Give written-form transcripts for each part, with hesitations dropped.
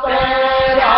तेरा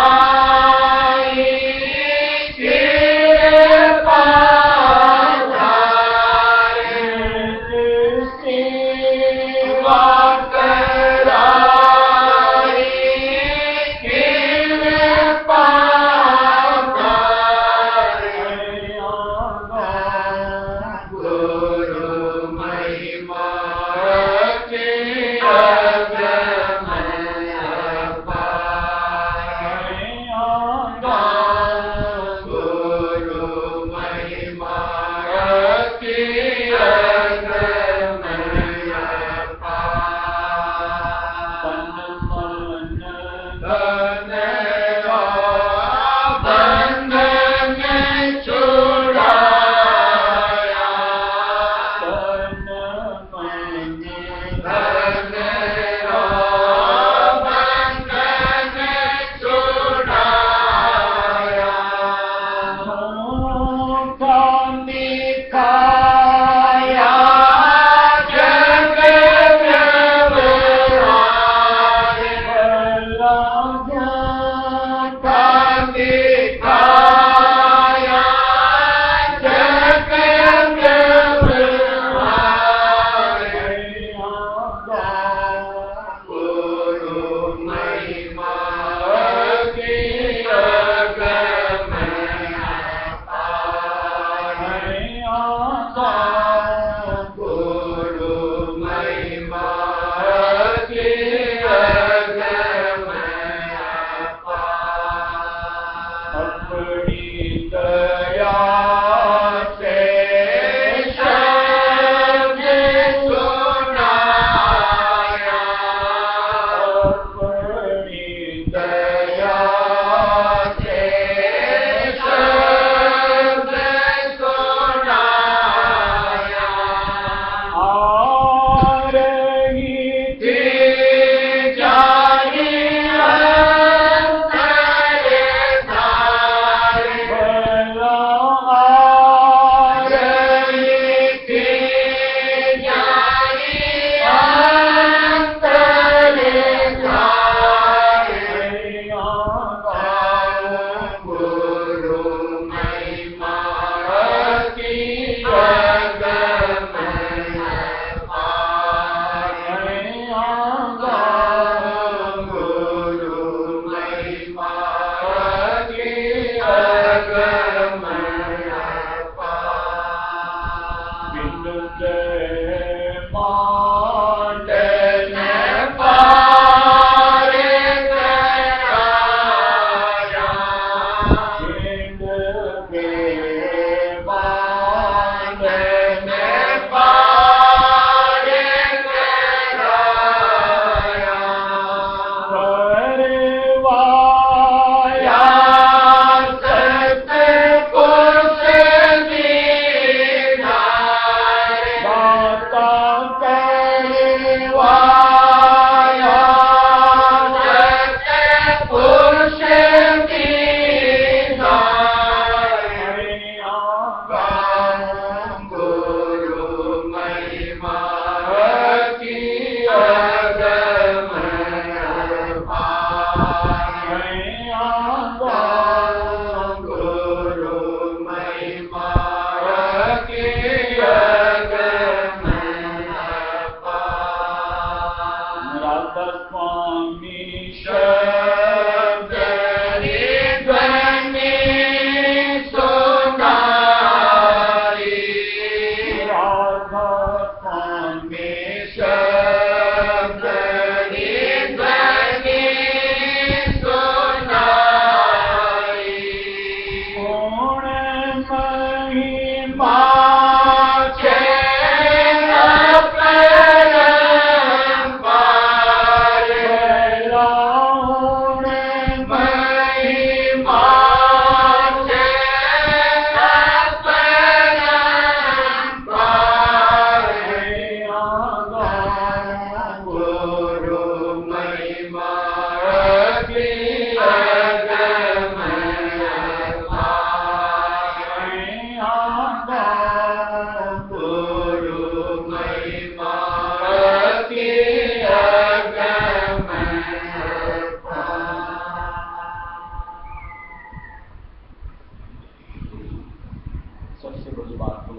सबसे बड़ी बात तो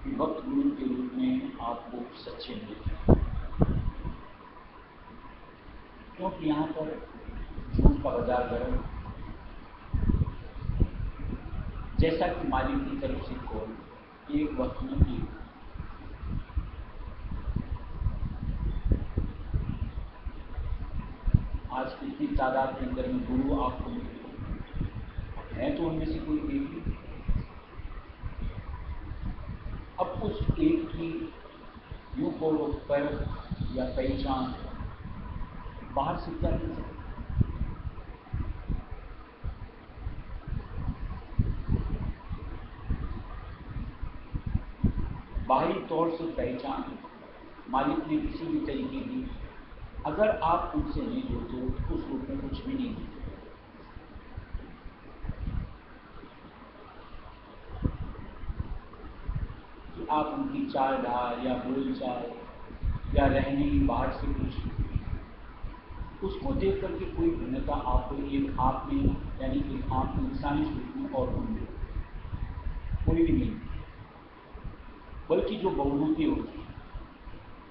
कि भक्त गुरु के रूप में आपको सच्चे मिले, क्योंकि यहाँ पर झूठ का बाजार गर्म, जैसा कि मालिक की तरफ से कोई एक वक्त में की। आज कितनी तादाद के अंदर में गुरु आपको मिले हैं, तो उनमें से कोई एक ही। अब उस एक की यूं को पर या पहचान बाहर से क्या मिल सकती? बाहरी तौर से पहचान मालिक ने किसी भी तरीके की, अगर आप उनसे नहीं जुड़ते तो उस रूप में कुछ भी नहीं है। कि आप उनकी चाल ढाल या बोलचाल या रहने की बाहर से कुछ उसको देख करके कोई भिन्नता आपको एक आप में, यानी कि आप इंसानी स्वरूप में और उनमें कोई भी नहीं, बल्कि जो बहुरूपी होती है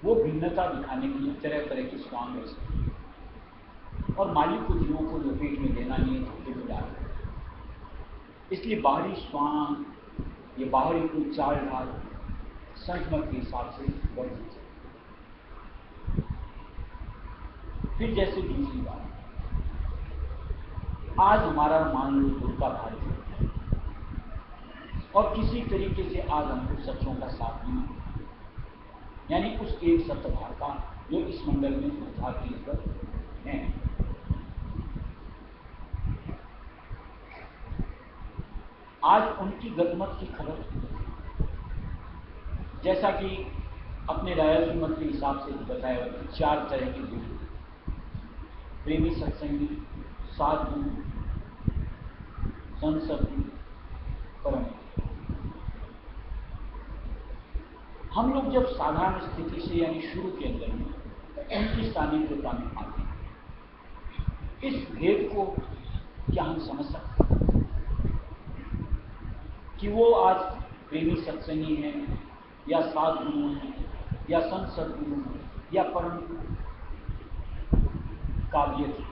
वो भिन्नता दिखाने के लिए तरह तरह के स्वांग रह सकते हैं, और मालिक को जीवों को लपेट में देना नहीं है, धोखे में डालना। इसलिए बाहरी स्वांग ये बाहरी कोई चाल ढाल संगमत के हिसाब से बढ़ जाए। फिर जैसे दूसरी बात, आज हमारा मान लो दुर्गा भारत है और किसी तरीके से आज हमको सच्चों का साथ नहीं, यानी उस एक सत्यधार का जो इस मंडल में उद्धार की जरूरत है। आज उनकी गतमत की खबर, जैसा कि अपने रायल मत के हिसाब से बताया हुआ, 4 तरह के गुरु, प्रेमी सत्संगी, साधु, संसद, परम। हम लोग जब साधारण स्थिति से यानी शुरू के अंदर में उनकी सानिध्यता में आते हैं, इस भेद को क्या हम समझ सकते हैं कि वो आज प्रेमी सत्संगी हैं या साधु हैं या संत सदगुरु हैं या परम काव्य थे।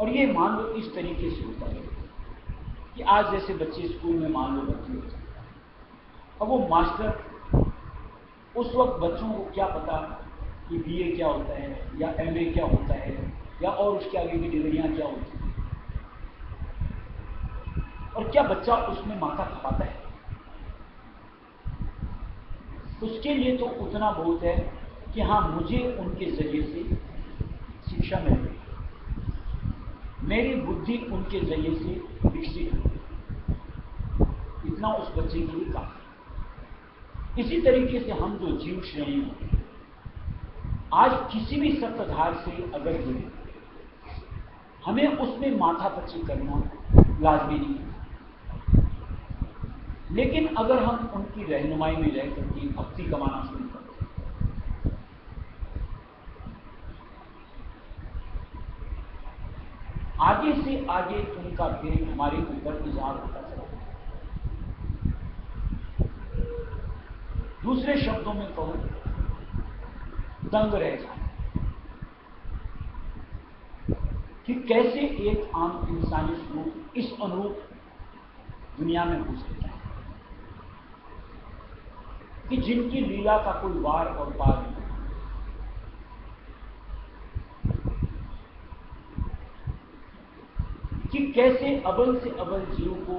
और ये मान लो इस तरीके से होता है कि आज जैसे बच्चे स्कूल में मान लो भर्ती होते हैं, अब वो मास्टर उस वक्त बच्चों को क्या पता कि बीए क्या होता है या एमए क्या होता है या और उसके आगे की डिग्रियां क्या होती हैं, और क्या बच्चा उसमें माथा खपाता है। उसके लिए तो उतना बहुत है कि हाँ, मुझे उनके जरिए से शिक्षा मिल रही, मेरी बुद्धि उनके जरिए से विकसित हो, इतना उस बच्चे के लिए काफी। इसी तरीके से हम जो जीव श्रेणी हैं, आज किसी भी सत्ताधार से अगर जुड़े, हमें उसमें माथापच्ची करना लाजमी नहीं है। लेकिन अगर हम उनकी रहनुमाई में रह करके भक्ति कमाना शुरू करते, आगे से आगे उनका प्रेम हमारे ऊपर इज़हार होता चला। दूसरे शब्दों में कहूं, दंग रह जाए कि कैसे एक आम इंसानी स्वरूप इस अनुरूप दुनिया में हो सकता है, कि जिनकी लीला का कोई वार और पार नहीं, कि कैसे अबल से अबल जीव को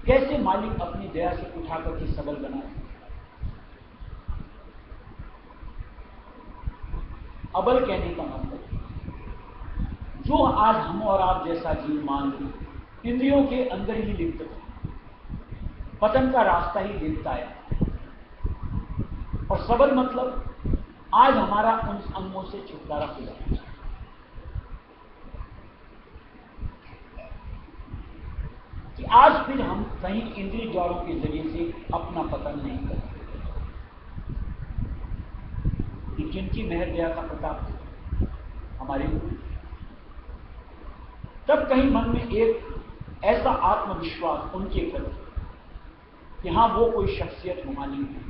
कैसे मालिक अपनी दया से उठा करके सबल बनाए। अबल कहने का मतलब जो आज हम और आप जैसा जीव मान ली इंद्रियों के अंदर ही लिप्त था, पतन का रास्ता ही देखता आया, और सबल मतलब आज हमारा उन अंगों से छुटकारा हो जाता है। कि आज फिर हम कहीं इंद्रिय द्वारों के जरिए से अपना पतन नहीं कर सकते, कि जिनकी मेहर दया का प्रताप हमारे ऊपर, तब कहीं मन में एक ऐसा आत्मविश्वास उनके प्रति कि हाँ वो कोई शख्सियत नुमानी है,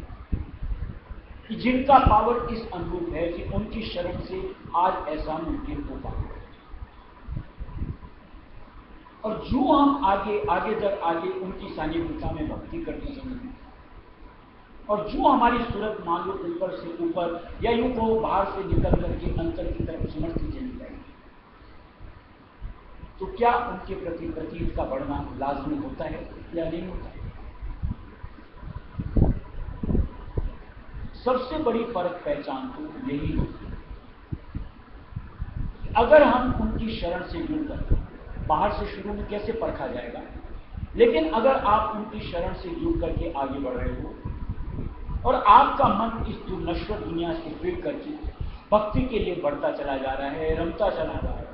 कि जिनका पावर इस अनुरूप है कि उनकी शरण से आज ऐसा मुमकिन हो पाए। और जो हम आगे आगे दर आगे उनकी सानिध्यता में भक्ति करते चलेंगे, और जो हमारी सूरत मान लो ऊपर से ऊपर या यूं को बाहर से निकल करके अंतर की तरफ समर्थी चली जाएगी, तो क्या उनके प्रति प्रतीत का बढ़ना लाजमी होता है या नहीं होता है? सबसे बड़ी फर्क पहचान तो यही होती है, अगर हम उनकी शरण से जुड़कर, बाहर से शुरू में कैसे परखा जाएगा, लेकिन अगर आप उनकी शरण से जुड़ करके आगे बढ़ रहे हो और आपका मन इस नश्वर दुनिया से फिर करके भक्ति के लिए बढ़ता चला जा रहा है, रमता चला जा रहा है,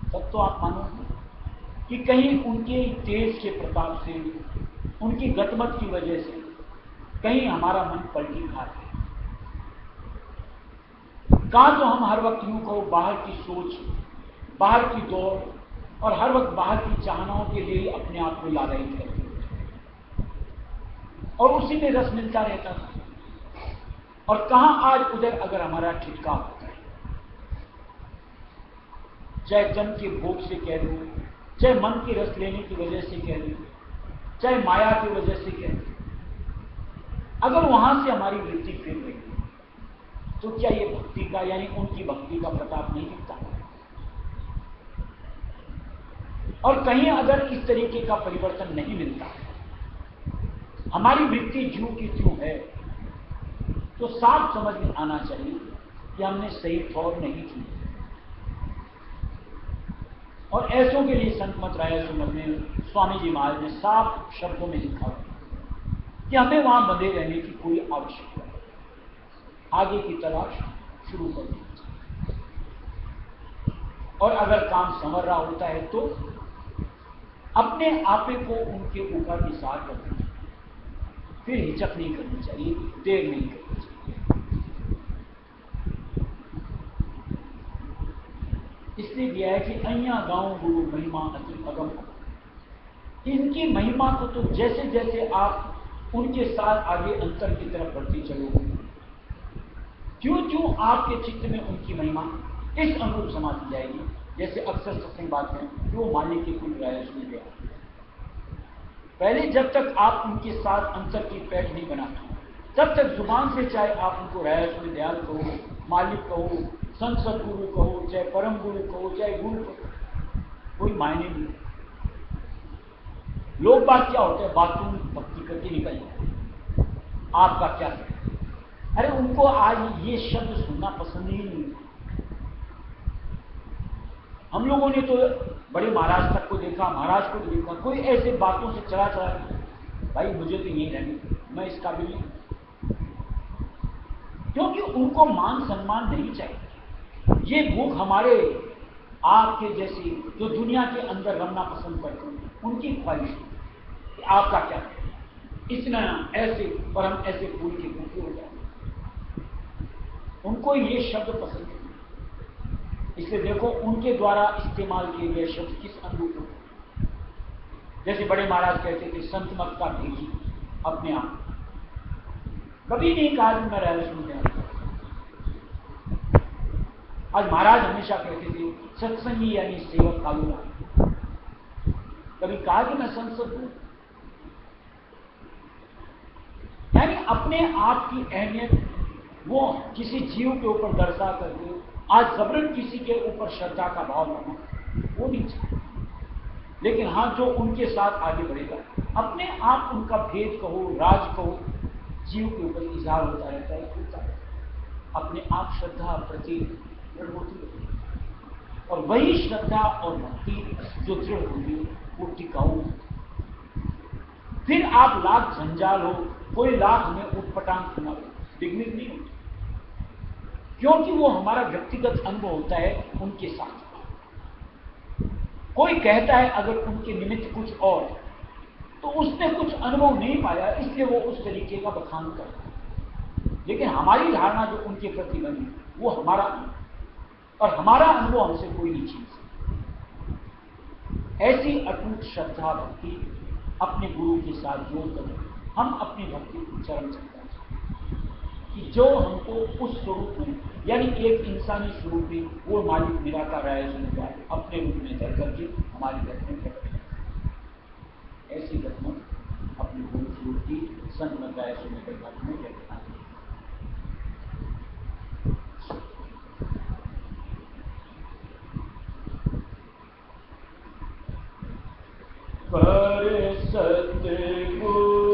तब तो आप मानो कि कहीं उनके तेज के प्रताप से, उनकी गतमत की वजह से कहीं हमारा मन पलटी खा है। कहां तो हम हर वक्त यूं कहो बाहर की सोच, बाहर की दौड़ और हर वक्त बाहर की चाहनाओं के लिए अपने आप को लालयित करते और उसी में रस मिलता रहता था, और कहां आज उधर अगर हमारा ठिठका होता है, चाहे जन के भोग से कह लो, चाहे मन की रस लेने की वजह से कह लो, चाहे माया की वजह से कह लो, अगर वहां से हमारी वृत्ति फिर रही तो क्या ये भक्ति का यानी उनकी भक्ति का प्रताप नहीं दिखता? और कहीं अगर इस तरीके का परिवर्तन नहीं मिलता, हमारी वृत्ति ज्यों की त्यों है, तो साफ समझ में आना चाहिए कि हमने सही ठौर नहीं की। और ऐसों के लिए संत मत राय सुमन में स्वामी जी महाराज ने साफ शब्दों में लिखा कि हमें वहां बंधे रहने की कोई आवश्यकता नहीं, आगे की तलाश शुरू कर दी। और अगर काम संवर रहा होता है तो अपने आपे को उनके ऊपर निसार कर देना, फिर हिचक नहीं करनी चाहिए, देर नहीं करनी चाहिए। इसलिए दिया है कि अय्या गांव गुरु महिमा अति अगम। इनकी महिमा को तो जैसे जैसे आप उनके साथ आगे अंतर की तरफ बढ़ती चलोगे, क्यों क्यों आपके चित्त में उनकी महिमा इस अनुरूप समाती जाएगी, जैसे अक्सर सत्संग बात है कि वो मालिक की कोई राय सुन गया। पहले जब तक आप उनके साथ अंतर की पैठ नहीं बनाते, तब तक जुबान से चाहे आप उनको राय सुन दयाल कहो, मालिक कहो, संत सदगुरु कहो, चाहे परम गुरु कहो, चाहे गुरु कहो, कोई मायने नहीं। लोग बात क्या होते हैं, बातों में भक्ति करके निकल जाए, आपका क्या है? अरे उनको आज ये शब्द सुनना पसंद ही नहीं। हम लोगों ने तो बड़े महाराज तक को देखा, महाराज को देखा, कोई ऐसे बातों से चला चला, भाई मुझे तो यही रहने, मैं इस काबिल नहीं, क्योंकि उनको मान सम्मान नहीं चाहिए। ये भूख हमारे आपके जैसी जो दुनिया के अंदर रमना पसंद करते हैं, उनकी ख्वाहिश कि आपका क्या है, इतना ऐसे और हम ऐसे फूल के भूखे हो जाए। उनको ये शब्द पसंद है। इसलिए देखो उनके द्वारा इस्तेमाल किए गए शब्द किस अनुरूप होते। जैसे बड़े महाराज कहते थे संत मत का भेजी अपने आप, कभी नहीं कहा कि मैं रहस्य में गया। आज महाराज हमेशा कहते थे सत्संगी यानी सेवक कालूला, कभी कहा कि मैं संसद हूं। यानी अपने आप की अहमियत वो किसी जीव के ऊपर दर्शा करके आज जबरन किसी के ऊपर श्रद्धा का भाव लाना वो नहीं चाहिए। लेकिन हाँ, जो उनके साथ आगे बढ़ेगा, अपने आप उनका भेद कहो, राज कहो, जीव के ऊपर इजहार होता रहता है, होता है अपने आप श्रद्धा प्रति दृढ़ होती है। और वही श्रद्धा और भक्ति जो दृढ़ होगी वो टिकाऊ होगी। फिर आप लाख जंजाल हो, कोई लाख में उठपटांग सुना हो, विघ्नित नहीं होती, क्योंकि वो हमारा व्यक्तिगत अनुभव होता है उनके साथ। कोई कहता है अगर उनके निमित्त कुछ और, तो उसने कुछ अनुभव नहीं पाया, इसलिए वो उस तरीके का बखान करता है। लेकिन हमारी धारणा जो उनके प्रति बनी वो हमारा अनुभव, और हमारा अनुभव हमसे कोई नहीं छीन सकता। ऐसी अटूट श्रद्धा भक्ति अपने गुरु के साथ जोड़कर हम अपनी भक्ति को चरण चलता कि जो हमको उस स्वरूप में, यानी एक इंसानी स्वरूप में वो मालिक निराकार राय अपने रूप में धर करके हमारी घटना करते हैं। ऐसी घटना अपने गुरु स्वरूप की संत राय सुनकर घटना करता है। पर सतगुरु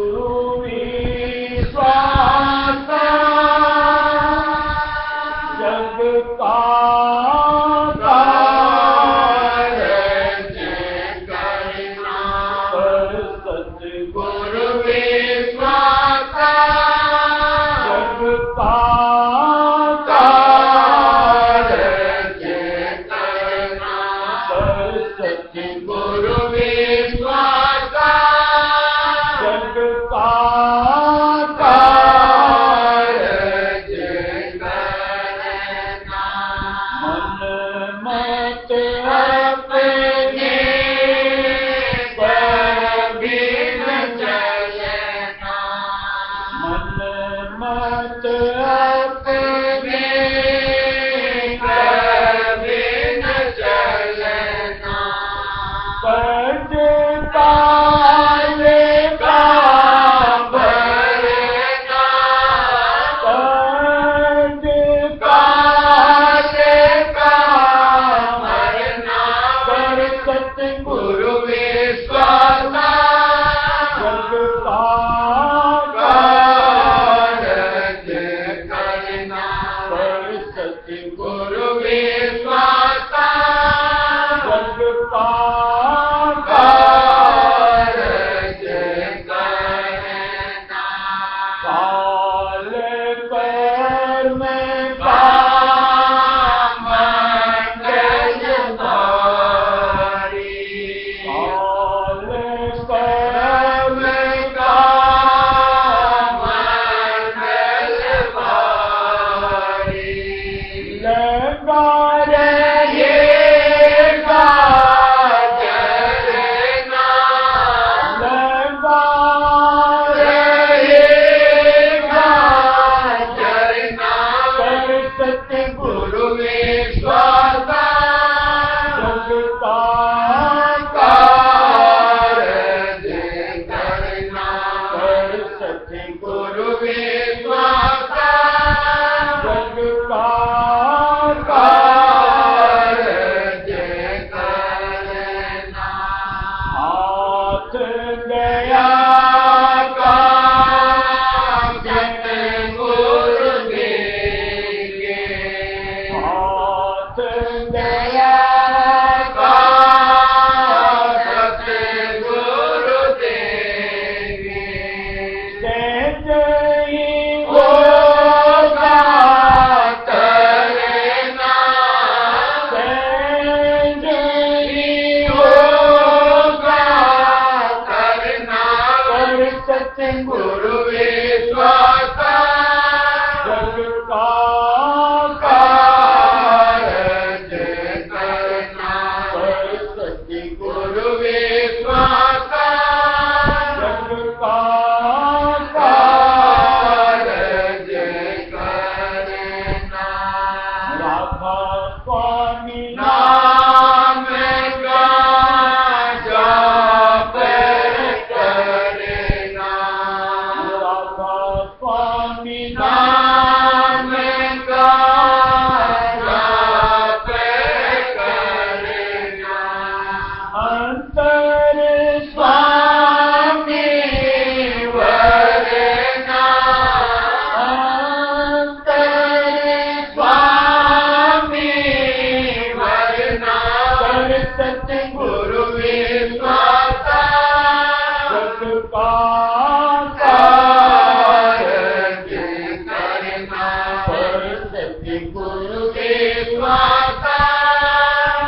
सतगुरु विश्वास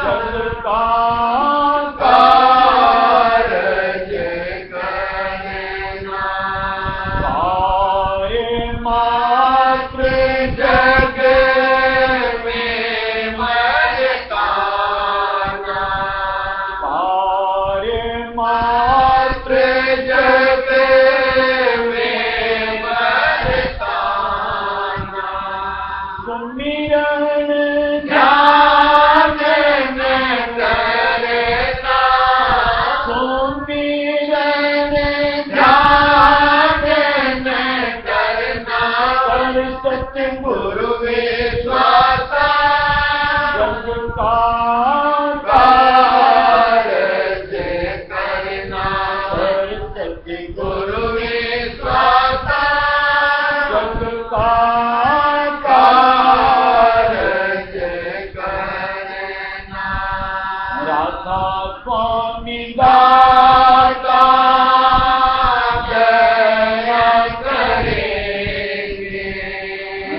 जग का कारज करना, कार्य मात्र जग में मरताना, कार्य मात्र जग में मरताना, सुमिरन ध्यान न करना, सुमिरन ध्यान न करना, कर सतगुरु गुरु विश्वास जग का कारज करना, कर सतगुरु गुरु विश्वास जग का कारज करना, राधा स्वामी दाता दया करेंगे,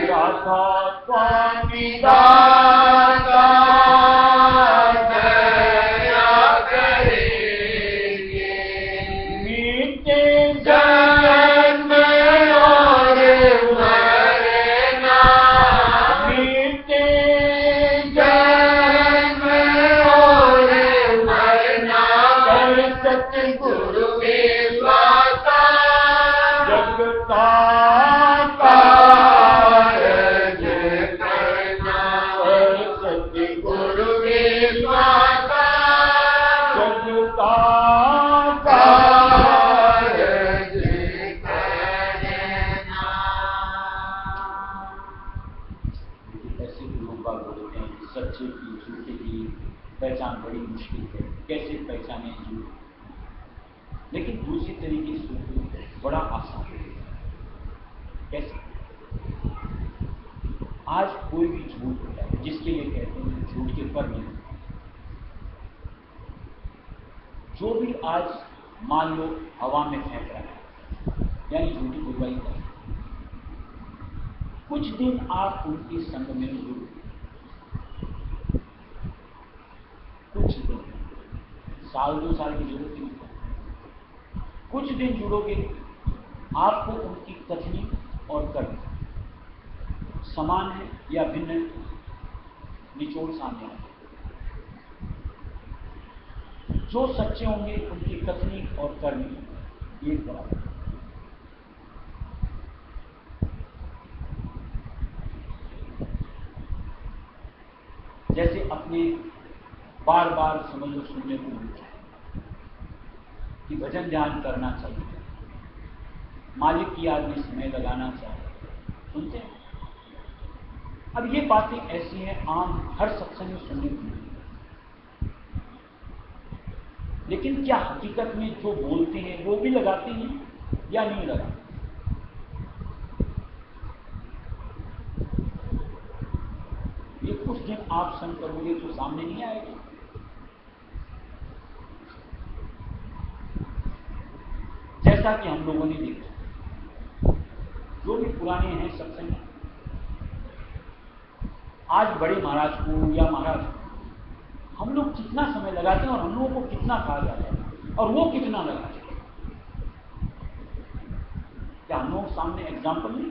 राधा स्वामी दाता दया करेंगे, मीठे जन्म और मरना, मीठे जन्म और मरना, कर सतगुरु गुरु विश्वास जग का कारज करना, कर सतगुरु गुरु विश्वास जग का कारज करना। ऐसे लोग बात बोलते हैं कि सच्चे की झूठे की पहचान बड़ी मुश्किल है, कैसे पहचाने झूठ, लेकिन दूसरी तरीके से सोचो बड़ा आसान है। कैसे? आज कोई भी झूठ होता है जिसके लिए कहते हैं झूठ के पर नहीं, जो भी आज मान लो हवा में फेंक रहा है यानी झूठी बुराई कर रहा है, कुछ दिन आप उनके संग में जुड़ो, कुछ दिन, साल 2 साल की जरूरत नहीं, कुछ दिन जुड़ोगे आपको उनकी कथनी और कर्म समान है या भिन्न है, निचोड़ सामने आएगा। जो सच्चे होंगे उनकी कथनी और कर्म एक बराबर। जैसे अपने बार बार समझ लो सुनने को मिलता है कि भजन ध्यान करना चाहिए, मालिक की याद में समय लगाना चाहिए, सुनते हैं। अब ये बातें ऐसी हैं आम हर सत्संग में सुनने को मिलती है, लेकिन क्या हकीकत में जो बोलते हैं वो भी लगाते हैं या नहीं लगाते? ये कुछ दिन आप संग करोगे तो सामने नहीं आएगा। जैसा कि हम लोगों ने देखा, जो भी पुराने हैं सत्संग, आज बड़े महाराज को या महाराज को हम लोग कितना समय लगाते हैं और हम लोगों को कितना कहा जाता है और वो कितना लगाते हैं। क्या हम लोग सामने एग्जाम्पल नहीं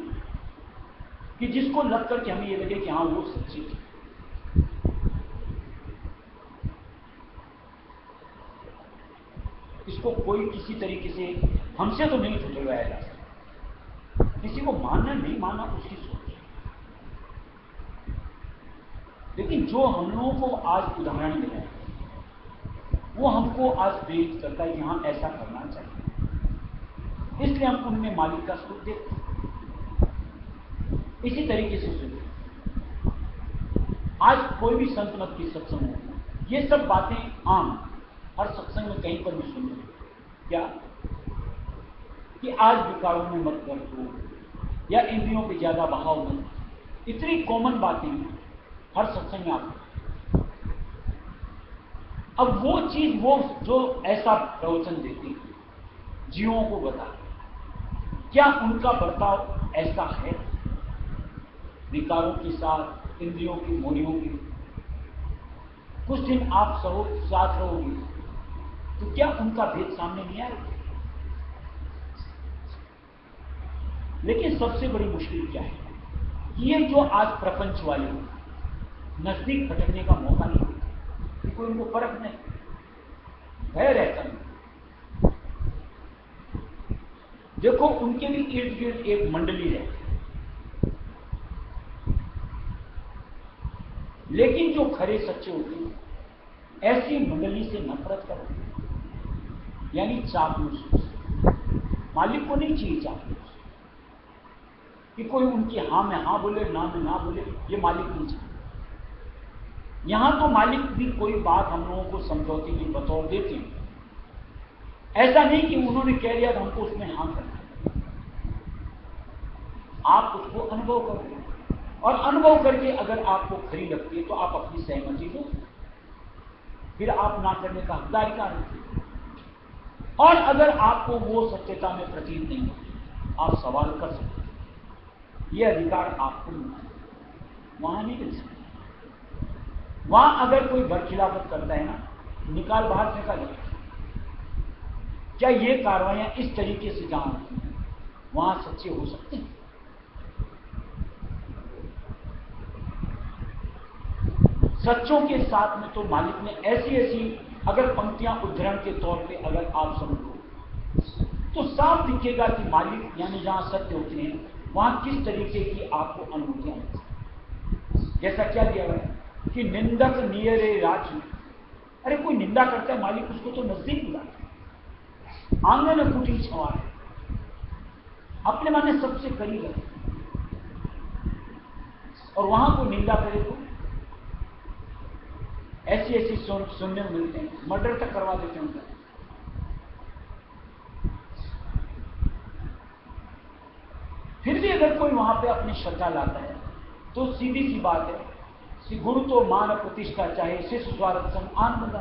कि जिसको लग करके हमें ये लगे कि हाँ वो सच्ची थी। इसको कोई किसी तरीके से हमसे तो नहीं झुठलवाया जा सकता, किसी को मानना नहीं मानना उसकी सोच है। लेकिन जो हम लोगों को आज उदाहरण मिला है वो हमको आज प्रेरित करता है कि हाँ ऐसा करना चाहिए, इसलिए हम उनमें मालिक का स्वरूप देखते हैं। इसी तरीके से सुनिए, आज कोई भी संत मत की सत्संग हो, ये सब बातें आम हर सत्संग में कहीं पर भी सुनिए। क्या कि आज विकारों में मत बरतो या इंद्रियों पे ज्यादा बहाव मत, इतनी कॉमन बातें हर सत्संग में आती। अब वो चीज वो जो ऐसा प्रवचन देती जीवों को बता, क्या उनका बर्ताव ऐसा है? विकारों के साथ, इंद्रियों की मोहियों के। कुछ दिन आप साथ रहोगे तो क्या उनका भेद सामने नहीं आएगा? लेकिन सबसे बड़ी मुश्किल क्या है? ये जो आज प्रपंच वाले नजदीक भटकने का मौका नहीं देते, कोई उनको फर्क नहीं, भय रहता नहीं। देखो, उनके भी इर्द गिर्द एक मंडली है, लेकिन जो खरे सच्चे होते हैं ऐसी मंडली से नफरत करते हैं, यानी चापलूस। मालिक को नहीं चाहिए चापलूस कि कोई उनकी हाँ में हाँ बोले, ना में ना बोले, ये मालिक नहीं चाहिए। यहां तो मालिक भी कोई बात हम लोगों को समझौते की बतौर देते हैं, ऐसा नहीं कि उन्होंने कह दिया तो हमको उसमें हाँ करना है। आप उसको अनुभव करोगे, और अनुभव करके अगर आपको खरी लगती है तो आप अपनी सहमति दो, फिर आप ना करने का हकदार का रखते। और अगर आपको वो सत्यता में प्रतीत नहीं होती, आप सवाल कर सकते, ये अधिकार आपको मिलता है, वहां नहीं मिल सकता। वहां अगर कोई बरखिलाफत करता है ना, निकाल बाहर फेंका जाए। क्या ये कार्रवाइयां इस तरीके से जहां होती हैं वहां सच्चे हो सकते हैं? सच्चों के साथ में तो मालिक ने ऐसी ऐसी अगर पंक्तियां उद्धरण के तौर पे अगर आप समझो तो साफ दिखेगा कि मालिक यानी जहां सत्य होते हैं वहां किस तरीके की आपको अनुभूतियां मिलती हैं। जैसा क्या दिया हुआ है कि निंदक नियरे राजू, अरे कोई निंदा करता है मालिक उसको तो नजदीक बुलाता है, आंगन कुटी छवा है, अपने माने सबसे करीब है। और वहां कोई निंदा करे तो ऐसी ऐसी सुनने में मिलते हैं, मर्डर तक करवा देते हैं उनका। फिर भी अगर कोई वहां पे अपनी श्रद्धा लाता है तो सीधी सी बात है कि गुरु तो मान प्रतिष्ठा चाहे, शिष्य स्वार्थ सम्मान बता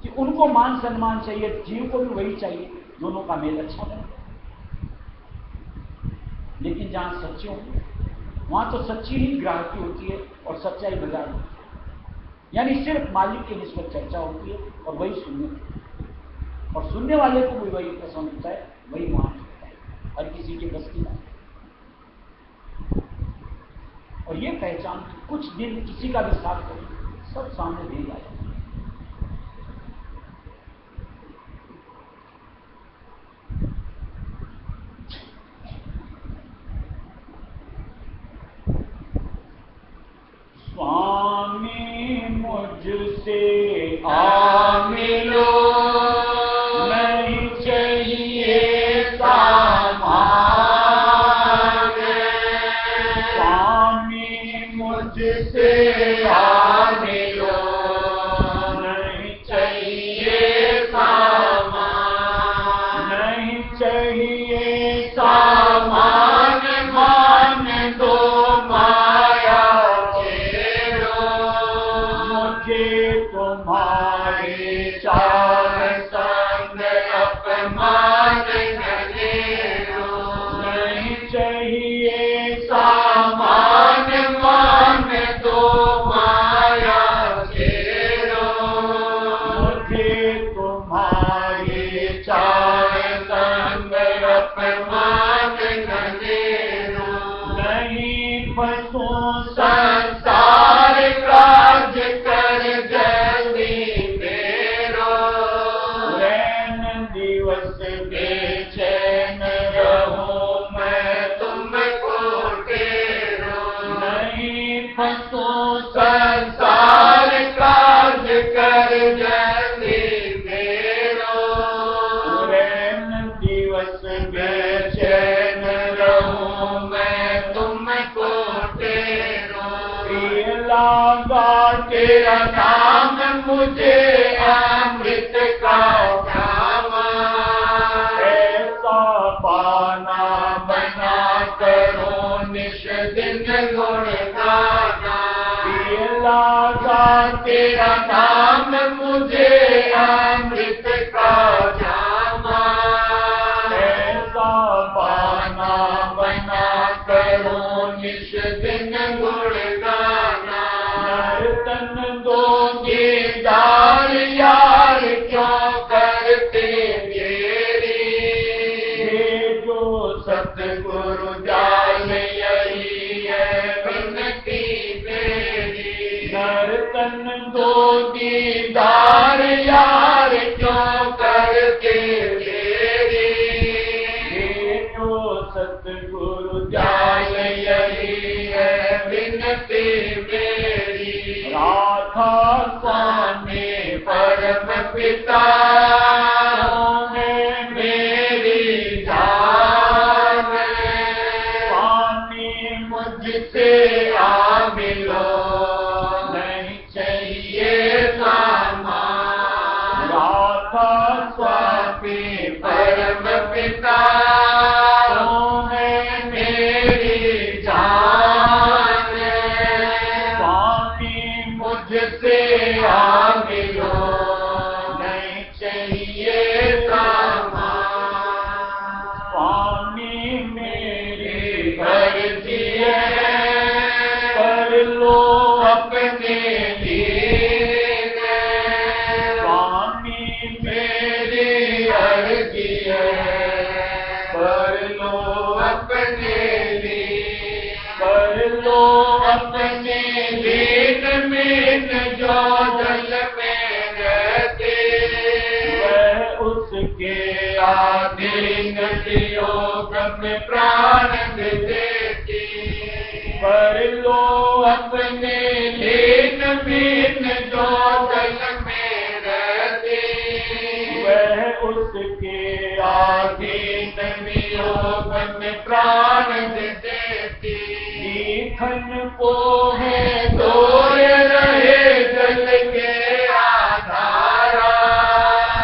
कि उनको मान सम्मान चाहिए, जीव को भी वही चाहिए, दोनों का मेल अच्छा बने। लेकिन जहां सच्चे होंगे वहां तो सच्ची ही ग्राहकी होती है और सच्चाई बाजार होती है, यानी सिर्फ मालिक के निस्बत चर्चा होती है और वही सुनने, और सुनने वाले को भी वही पसंद होता है, वही मान होता है, हर किसी के बस की बात। और ये पहचान कुछ दिन किसी का भी साथ करें, सब सामने भेज आए। स्वामी मुझसे आमिलो नहीं चाहिए सामान, स्वामी मुझसे आमिलो नहीं चाहिए सामान, नहीं चाहिए सामान मान दो माया तेरो, मुझे तुम्हारी चार संग अपमान करेरो, नहीं चाहिए सामान मान दो माया तेरो, मुझे तुम्हारी चार संग अपमान करेरो, नहीं फंसो संसार काज कर जल्दी मेरो, रैन दिवस बेचैन रहूं मैं तुमको टेरो, नहीं फंसो संसार काज कर जल्दी मेरो, रैन दिवस बेचैन रहूं मैं तुमको टेरो, प्रिय लागा तेरा नाम मुझे अमृत का जामा, ऐसा पाना बना करो निश दिन गुण गाना, प्रिय लागा तेरा नाम मुझे अमृत का जामा, ऐसा पाना बना कर निश दिन गुण गाना। नर तन दो दीदार यार क्यों करते मेरी, ये जो सतगुरु जान यही है विनती मेरी। नर तन दो दीदार यार क्यों करते मेरी, ये जो सतगुरु जान यही है विनती मेरी। राधा स्वामी परम पिता है मेरी जान, स्वामी मुझसे आ मिलो नहीं चाहिए सामान। राधा स्वामी परम पिता है मेरी जान, स्वामी मुझसे आ मिलो नहीं चाहिए सामान। स्वामी मेरी अर्जी है कर लो अपने लीन, स्वामी मेरी अर्जी है कर लो अपने लीन। कर लो अपने लीन मीन जो जल में रहते, वह उसके आधीन योग में प्राण देती। कर लो अपने लीन मीन जो जल में रहते, वह उसके आधीन योग में प्राण देती। लेखन को है दोय रहे जल के आधारा,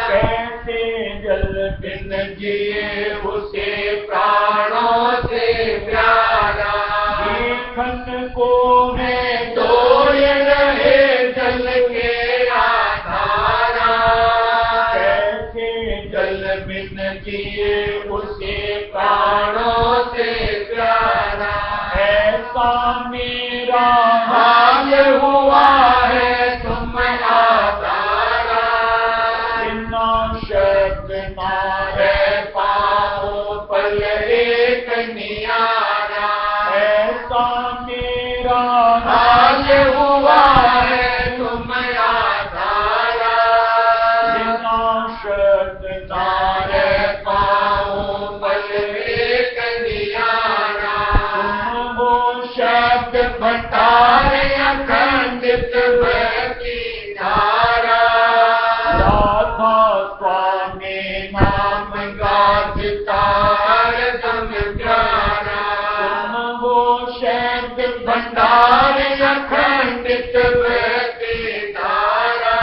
कैसे जल बिन जिए उसे प्राणों से प्यारा। लेखन को है दोय रहे जल के आधारा, कैसे जल बिन जिए उसे प्राणों से प्यारा। ऐसा मेरा हाल हुआ है तुम आधारा, बिना शब्द ना रह पाओ पल एक नियारा। ऐसा मेरा हाल हुआ है तुम आधारा, बिना शब्द ना रह पाओ पल एक नियारा। तुम हो शब्द भंडार अखंडित बहती धारा, राधा स्वामी नाम गाता हरदम प्यारा। तुम हो शब्द भंडार अखंडित बहती धारा,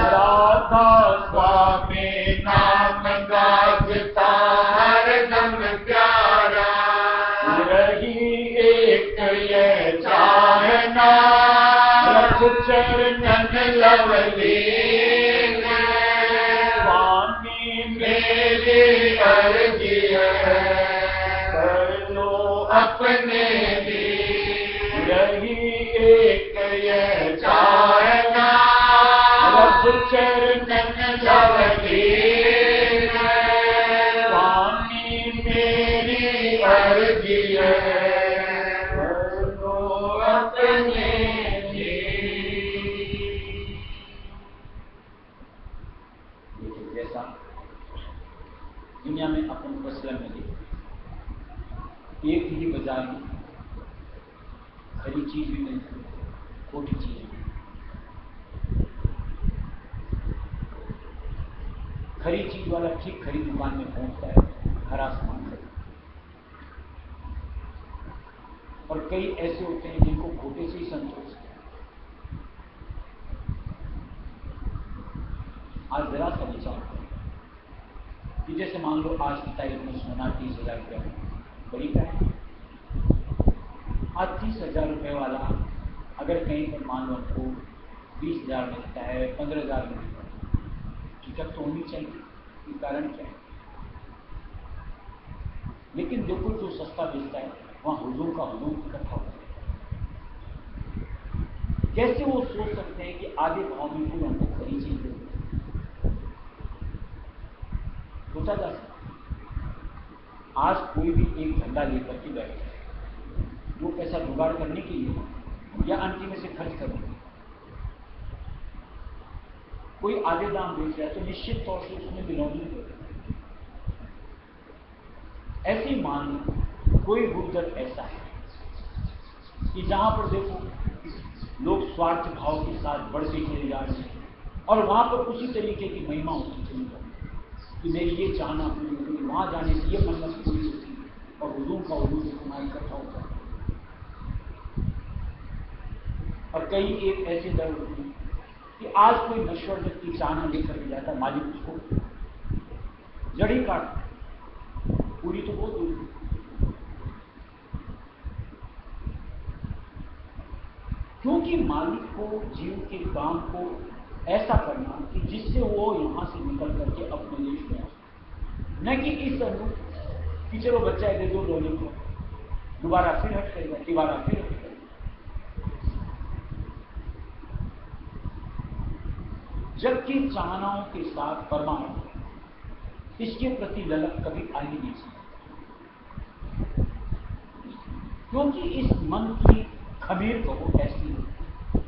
राधा स्वामी नाम गाता हरदम प्यारा। रही एक ये चाहना रख चरणन लवलीन, स्वामी मेरी अर्जी है कर लो अपने लिए। रही एक ये चाहना रख चरणन लवलीन, स्वामी मेरी अर्जी है कर लो अपने देखिए जैसा दुनिया में अपन प्रचलन में देखते एक ही बाजार में खरी चीज भी मिलती है, खोटी चीज भी। खरी चीज वाला ठीक खरी दुकान में पहुंचता है, हरा सामान खरीदता है। और कई ऐसे होते हैं जिनको खोटे से ही संतोष है। आज जरा सा विचार करें कि जैसे मान लो आज की तारीख में सोना 30,000 रुपया बड़ी क्या है। आज 30,000 रुपये वाला अगर कहीं पर मान लो आपको 20,000 मिलता है, 15,000 मिलता है, टिकट तो होनी चाहिए। ये कारण क्या है? लेकिन बिल्कुल जो सस्ता बेचता है वहां हुजूम का हुजूम इकट्ठा हो जाएगा। कैसे वो सोच सकते हैं कि आगे भाव में कोई हमको खरी चीज दे? सोचा जा सकता। आज कोई भी एक झंडा लेकर के बैठे, वो पैसा जुगाड़ करने के लिए या अंतिम में से खर्च करने के लिए। कोई आधे दाम बेच रहा है तो निश्चित तौर से उसमें बिलोंगिंग हो। ऐसी मान कोई गुरुदत्त ऐसा है कि जहां पर देखो लोग स्वार्थ भाव के साथ बढ़ते चले जा रहे हैं और वहां पर उसी तरीके की महिमा होती चली जाती है कि मेरी ये चाहना पूरी होती, वहां जाने से ये मन्नत पूरी होती है और हुजूम का हुजूम तुम्हारा इकट्ठा होता है। और कई एक ऐसे दर होते हैं कि आज कोई नश्वर व्यक्ति चाहना लेकर के जाता, मालिक उसको जड़ी काट, पूरी तो बहुत दूर। क्योंकि मालिक को जीव के काम को ऐसा करना कि जिससे वो यहां से निकल करके अपने देश में आ, न कि इस अनुरूप कि चलो बच्चा दे दो रोने को, दोबारा फिर हट करेगा, दोबारा फिर हट करेगा। जबकि चाहनाओं के साथ परमाणु इसके प्रति ललक कभी आ ही नहीं सकती, क्योंकि इस मन की खमीर को वो ऐसी है,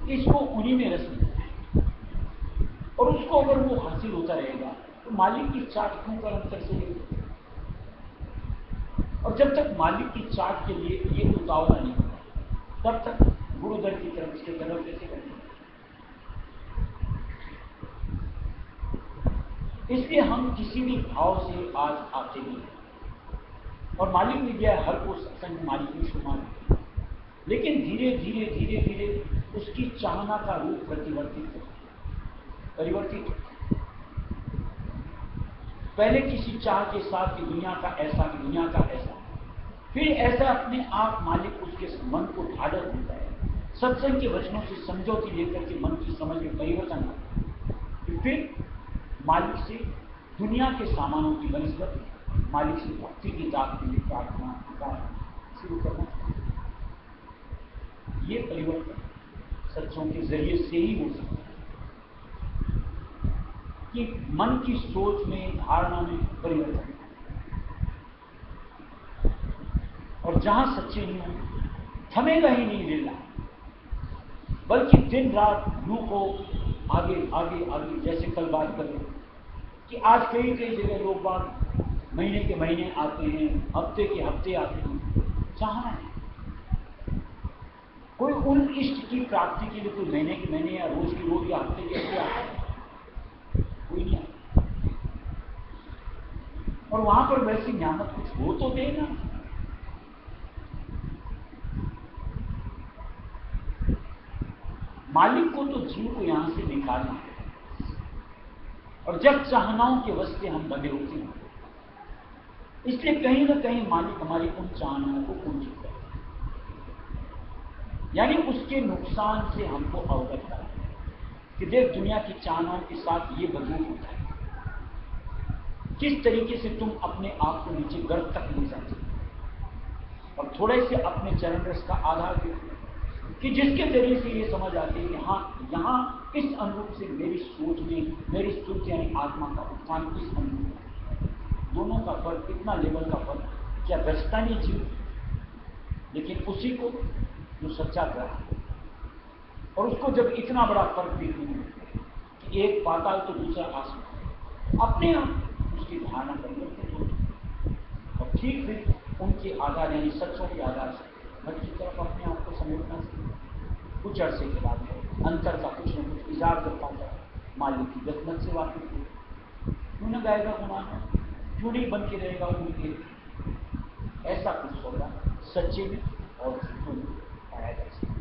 इसको उन्हीं में रस मिलता है और उसको अगर वो हासिल होता रहेगा तो मालिक की चाट क्यों कर अंतर से लेगा? और जब तक मालिक की चाट के लिए ये उतावला नहीं होता तब तक गुरुदर की तरफ से कदम कैसे करेंगे? इसलिए हम किसी भी भाव से आज आते नहीं और मालिक ने दिया हर को सत्संग मालिक ने शुमार, लेकिन धीरे धीरे धीरे धीरे उसकी चाहना का रूप परिवर्तित। पहले किसी चाह के साथ कि दुनिया का ऐसा, कि दुनिया का ऐसा, फिर ऐसा अपने आप मालिक उसके मन को ढाढ़स देता है, सत्संग के वचनों से समझौती लेकर के मन की समझ में परिवर्तन आता है। फिर मालिक से दुनिया के सामानों की बनस्पत, मालिक से भक्ति की जात के लिए प्रार्थना शुरू करना। ये परिवर्तन सत्संग के जरिए से ही हो सकता है कि मन की सोच में, धारणा में परिवर्तन। और जहां सच्चे नियम थमेगा ही नहीं लीला, बल्कि दिन रात यूं को आगे आगे आगे। जैसे कल बात करें कि आज कई कई जगह लोग बाग महीने के महीने आते हैं, हफ्ते के हफ्ते आते हैं, चाहना है। कोई उन इष्ट की प्राप्ति के लिए कोई महीने के महीने या रोज की रोज या हफ्ते के हफ्ते आता है? कोई नहीं आता। और वहां पर वैसी न्यामत कुछ हो तो देना। मालिक को तो जीव को यहां से निकालना है, और जब चाहनाओं के वस्ते हम बंधे होते हैं, इसलिए कहीं ना कहीं मालिक हमारी उन चाहनाओं को कुंठित करता है, यानी उसके नुकसान से हमको अवगत कराता है कि देख दुनिया की चाहनाओं के साथ ये बदलू होता है, किस तरीके से तुम अपने आप को नीचे गर्भ तक ले जाते हो। और थोड़े से अपने चरण रस का आधार देखो कि जिसके जरिए से ये समझ आती है कि हाँ, यहाँ इस अनुरूप से मेरी सोच में, मेरी स्तुति यानी आत्मा का उत्थान इस अनुरूप, दोनों का फर्क, कितना लेवल का फर्क, क्या दस्ता नहीं जीव, लेकिन उसी को जो सच्चा ग्रह, और उसको जब इतना बड़ा फर्क देखने में कि एक पाताल तो दूसरा आसमान, अपने आप उसकी धारणा परिवर्तित होती, और ठीक फिर उनके आधार यानी सच्चों के आधार से घर की तरफ अपने आप को समेटना चाहिए। कुछ अरसे के बाद अंतर का कुछ न कुछ इजार कर पाता है, मालिक की गजमत से वाकिफ हो, क्यों न गाएगा गुनाह, क्यों नहीं बन के रहेगा उनके? ऐसा कुछ होगा सच्चे में और झूठों में पाया जा सकता है।